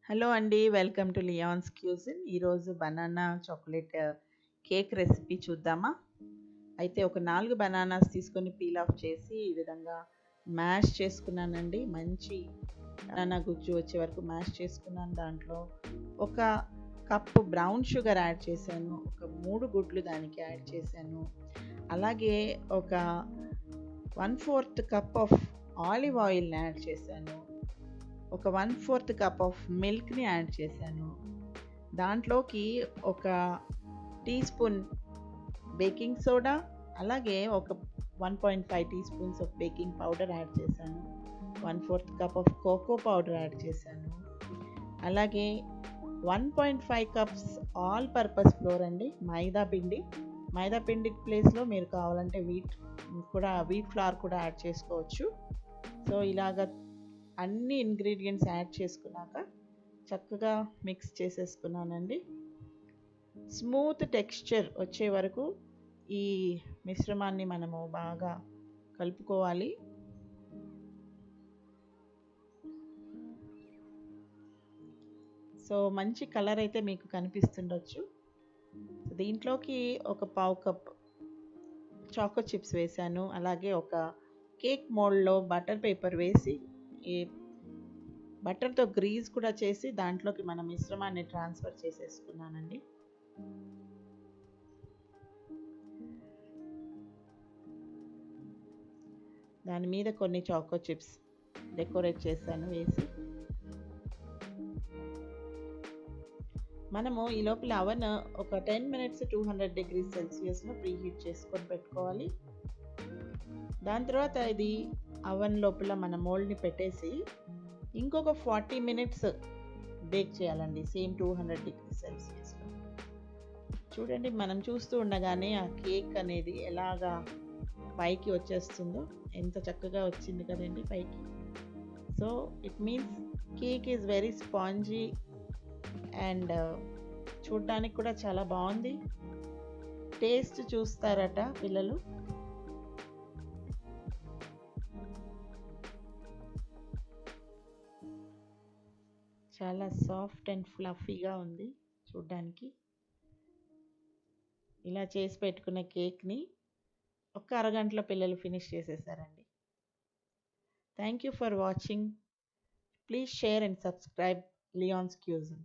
Hello అండి. Welcome to Liyans cuisine. ఈరోజు banana chocolate cake recipe చూద్దామా? అయితే ఒక 4 బనానాస్ తీసుకొని పీల్ ఆఫ్ చేసి ఈ విధంగా మ్యాష్ చేసుకున్నానండి. మంచి బనానా గుజ్జు వచ్చే వరకు మ్యాష్ చేసుకున్నాను. దాంట్లో ఒక కప్పు బ్రౌన్ షుగర్ యాడ్ చేశాను. ఒక 3 గుడ్లు దానికి యాడ్ చేశాను. అలాగే ఒక 1/4 కప్ ఆఫ్ ఆలివ్ ఆయిల్‌ని యాడ్ చేశాను. ఒక 1/4 కప్ ఆఫ్ మిల్క్‌ని యాడ్ చేశాను. దాంట్లోకి ఒక టీ స్పూన్ బేకింగ్ సోడా, అలాగే ఒక 1.5 teaspoons of baking powder add చేశాను. 1/4 cup of cocoa powder add చేశాను. అలాగే 1.5 కప్స్ ఆల్ పర్పస్ ఫ్లోర్ అండి, మైదా పిండి. మైదా పిండి ప్లేస్లో మీరు కావాలంటే వీట్ ఫ్లవర్ కూడా యాడ్ చేసుకోవచ్చు. సో ఇలాగ అన్ని ఇంగ్రీడియంట్స్ యాడ్ చేసుకున్నాక చక్కగా మిక్స్ చేసేసుకున్నానండి. స్మూత్ టెక్స్చర్ వచ్చే వరకు ఈ మిశ్రమాన్ని మనము బాగా కలుపుకోవాలి. సో మంచి కలర్ అయితే మీకు కనిపిస్తుండొచ్చు. దీంట్లోకి ఒక పావు కప్ చాకో చిప్స్ వేసాను. అలాగే ఒక కేక్ మోల్డ్లో బటర్ పేపర్ వేసి ఈ బటర్తో గ్రీజ్ కూడా చేసి దాంట్లోకి మన మిశ్రమాన్ని ట్రాన్స్ఫర్ చేసేసుకున్నానండి. దాని మీద కొన్ని చాకో చిప్స్ డెకరేట్ చేశాను వేసి. మనము ఈ లోపల అవన్ ఒక 10 మినిట్స్ 200 డిగ్రీ సెల్సియస్లో ప్రీహీట్ చేసుకొని పెట్టుకోవాలి. దాని తర్వాత ఇది అవన్ లోపల మన మోల్డ్ని పెట్టేసి ఇంకొక 40 మినిట్స్ బేక్ చేయాలండి, సేమ్ 200 డిగ్రీ సెల్సియస్లో. చూడండి, మనం చూస్తూ ఉండగానే ఆ కేక్ అనేది ఎలాగా పైకి వచ్చేస్తుందో, ఎంత చక్కగా వచ్చింది కదండి పైకి. So it means cake is very spongy and చూడడానికి కూడా చాలా బాగుంది. టేస్ట్ చూస్తారట పిల్లలు. చాలా సాఫ్ట్ అండ్ ఫ్లఫీగా ఉంది చూడ్డానికి. ఇలా చేసి పెట్టుకున్న కేక్ని ఒక అరగంటలో పిల్లలు ఫినిష్ చేసేసారండి. Thank you for watching. Please share and subscribe Liyans cuisine.